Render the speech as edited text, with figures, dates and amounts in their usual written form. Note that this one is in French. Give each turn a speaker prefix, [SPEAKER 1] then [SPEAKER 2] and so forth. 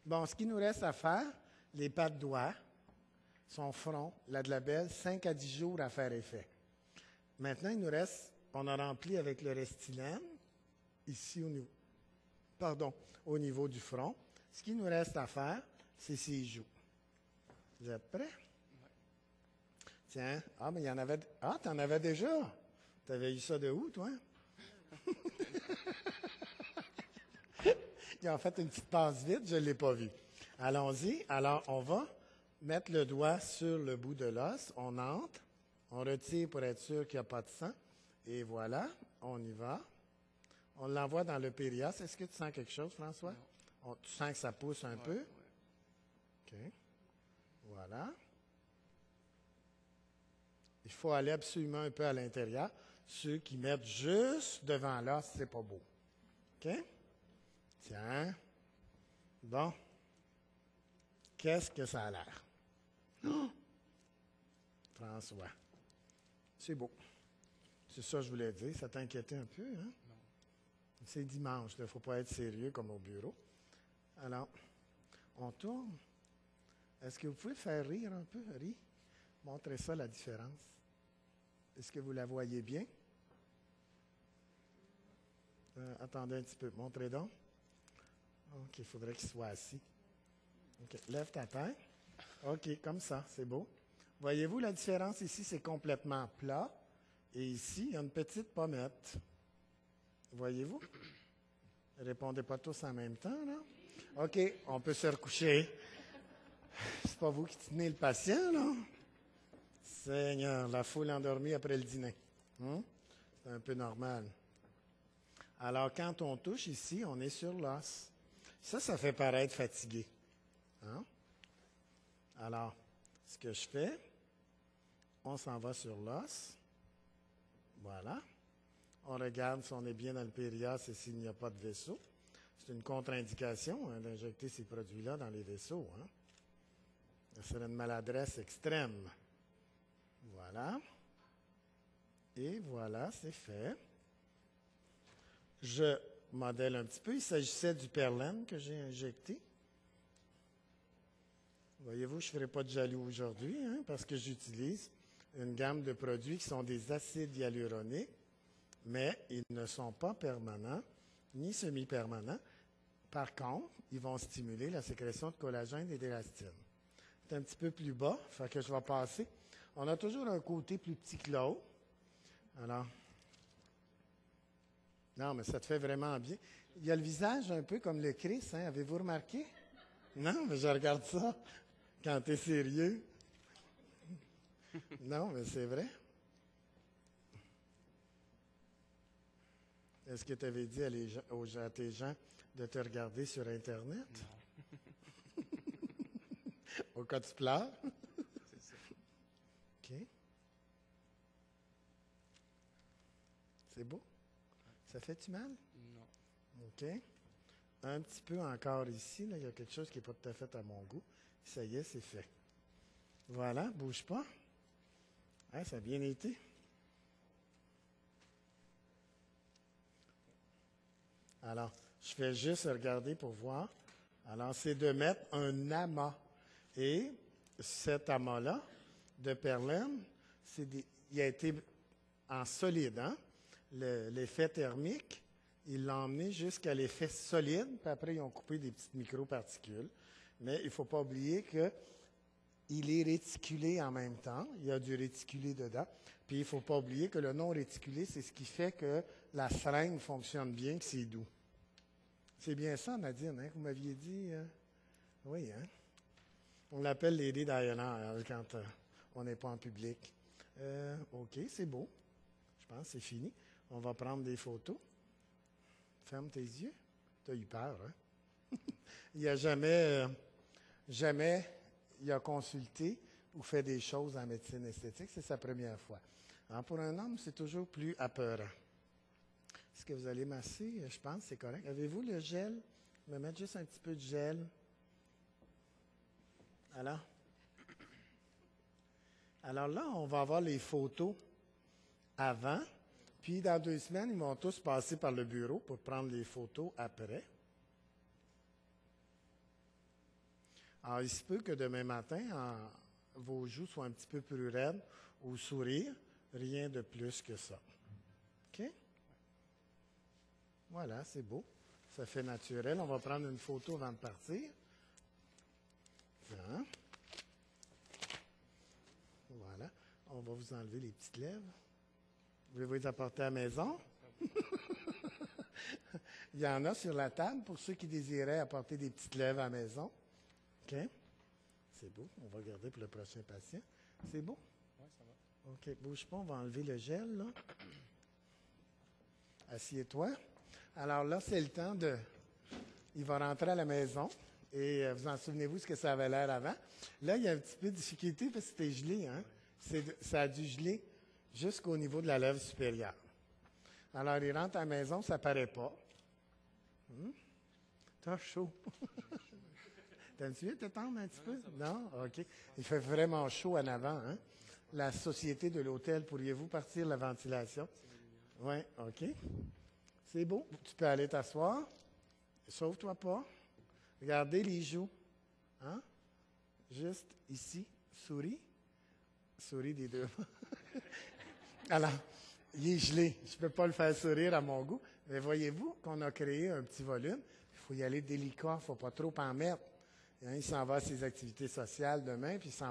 [SPEAKER 1] Bon, ce qu'il nous reste à faire, les pas de doigts, son front, la de la belle, 5 à 10 jours à faire effet. Maintenant, il nous reste, on a rempli avec le Restylane, ici au niveau du front. Ce qu'il nous reste à faire, c'est ses joues. Vous êtes prêts? Oui. Tiens, mais il y en avait. Ah, tu en avais déjà? Tu avais eu ça de où, toi? Ils ont fait une petite passe vite, je ne l'ai pas vu. Allons-y. Alors, on va mettre le doigt sur le bout de l'os. On entre. On retire pour être sûr qu'il n'y a pas de sang. Et voilà, on y va. On l'envoie dans le périas. Est-ce que tu sens quelque chose, François? Tu sens que ça pousse un peu? OK. Voilà. Il faut aller absolument un peu à l'intérieur. Ceux qui mettent juste devant l'os, c'est pas beau. OK? Tiens. Bon. Qu'est-ce que ça a l'air? Oh! François. C'est beau. C'est ça que je voulais dire. Ça t'inquiétait un peu, hein? Non. C'est dimanche. Il ne faut pas être sérieux comme au bureau. Alors, on tourne. Est-ce que vous pouvez faire rire un peu? Rire? Montrez ça, la différence. Est-ce que vous la voyez bien? Attendez un petit peu. Montrez donc. OK, il faudrait qu'il soit assis. OK, lève ta tête. OK, comme ça, c'est beau. Voyez-vous la différence ici, c'est complètement plat. Et ici, il y a une petite pommette. Voyez-vous? Répondez pas tous en même temps, là. OK, on peut se recoucher. C'est pas vous qui tenez le patient, là? Seigneur, la foule endormie après le dîner. C'est un peu normal. Alors, quand on touche ici, on est sur l'os. Ça fait paraître fatigué. Hein? Alors, ce que je fais, on s'en va sur l'os. Voilà. On regarde si on est bien dans le périas et s'il n'y a pas de vaisseau. C'est une contre-indication d'injecter ces produits-là dans les vaisseaux. Hein? Ça serait une maladresse extrême. Voilà. Et voilà, c'est fait. Je modèle un petit peu. Il s'agissait du Perlène que j'ai injecté. Voyez-vous, je ne ferai pas de jaloux aujourd'hui, hein, parce que j'utilise une gamme de produits qui sont des acides hyaluroniques, mais ils ne sont pas permanents, ni semi-permanents. Par contre, ils vont stimuler la sécrétion de collagène et d'élastine. C'est un petit peu plus bas, fait que je vais passer. On a toujours un côté plus petit que l'autre. Alors, non, mais ça te fait vraiment bien. Il y a le visage un peu comme le Christ, hein? Avez-vous remarqué? Non, mais je regarde ça quand tu es sérieux. Non, mais c'est vrai. Est-ce que tu avais dit à tes gens de te regarder sur Internet? Non. Au cas où tu pleures? C'est ça. OK. C'est beau? Ça fait-tu mal? Non. OK. Un petit peu encore ici. Là, il y a quelque chose qui n'est pas tout à fait à mon goût. Ça y est, c'est fait. Voilà, bouge pas. Hein, ça a bien été. Alors, je fais juste regarder pour voir. Alors, c'est de mettre un amas. Et cet amas-là, de Perlène, il a été en solide. Hein? L'effet thermique, ils l'ont emmené jusqu'à l'effet solide, puis après, ils ont coupé des petites microparticules. Mais il ne faut pas oublier qu'il est réticulé en même temps. Il y a du réticulé dedans. Puis il ne faut pas oublier que le non réticulé, c'est ce qui fait que la seringue fonctionne bien, que c'est doux. C'est bien ça, Nadine, hein, que vous m'aviez dit. Oui, hein? On l'appelle Lady Diana quand on n'est pas en public. OK, c'est beau. Je pense que c'est fini. On va prendre des photos. Ferme tes yeux. Tu as eu peur, hein? Il n'y a jamais il a consulté ou fait des choses en médecine esthétique. C'est sa première fois. Alors, pour un homme, c'est toujours plus apeurant. Est-ce que vous allez masser? Je pense que c'est correct. Avez-vous le gel? Je vais mettre juste un petit peu de gel. Alors là, on va avoir les photos avant. Puis, dans 2 semaines, ils vont tous passer par le bureau pour prendre les photos après. Alors, il se peut que demain matin, vos joues soient un petit peu plus raides ou sourire. Rien de plus que ça. OK? Voilà, c'est beau. Ça fait naturel. On va prendre une photo avant de partir. Hein? Voilà. On va vous enlever les petites lèvres. Voulez-vous les apporter à la maison? Il y en a sur la table pour ceux qui désiraient apporter des petites lèvres à la maison. OK? C'est beau. On va regarder pour le prochain patient. C'est beau?
[SPEAKER 2] Oui, ça va.
[SPEAKER 1] OK. Bouge pas. On va enlever le gel, là. Assieds-toi. Alors là, c'est le temps de... Il va rentrer à la maison. Et vous en souvenez-vous ce que ça avait l'air avant? Là, il y a un petit peu de difficulté parce que c'était gelé. Hein? Ça a dû geler jusqu'au niveau de la lèvre supérieure. Alors, il rentre à la maison, ça ne paraît pas. T'as chaud. T'aimes-tu mieux t'étendre un petit peu? Non? OK. Il fait vraiment chaud en avant. Hein? La société de l'hôtel, pourriez-vous partir la ventilation? Oui, OK. C'est beau. Tu peux aller t'asseoir. Sauve-toi pas. Regardez les joues. Hein? Juste ici. Souris. Souris des deux. Alors, il est gelé. Je ne peux pas le faire sourire à mon goût. Mais voyez-vous qu'on a créé un petit volume. Il faut y aller délicat. Il ne faut pas trop en mettre. Hein, il s'en va à ses activités sociales demain, puis il s'en